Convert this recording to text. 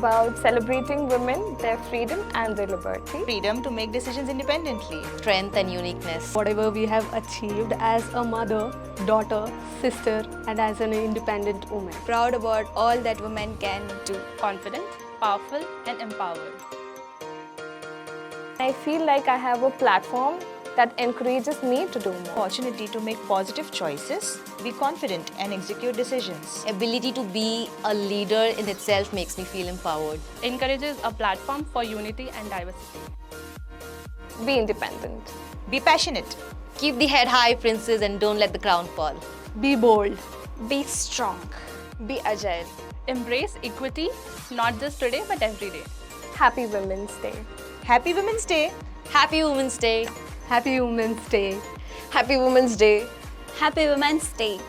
about celebrating women, their freedom and their liberty. Freedom to make decisions independently. Strength and uniqueness. Whatever we have achieved as a mother, daughter, sister, and as an independent woman. Proud about all that women can do. Confident, powerful and empowered. I feel like I have a platform that encourages me to do more. Opportunity to make positive choices, be confident and execute decisions. Ability to be a leader in itself makes me feel empowered. Encourages a platform for unity and diversity. Be independent. Be passionate. Keep the head high, princess, and don't let the crown fall. Be bold. Be strong. Be agile. Embrace equity, not just today but every day. Happy Women's Day. Happy Women's Day. Happy Women's Day. Happy Women's Day. Happy Women's Day. Happy Women's Day.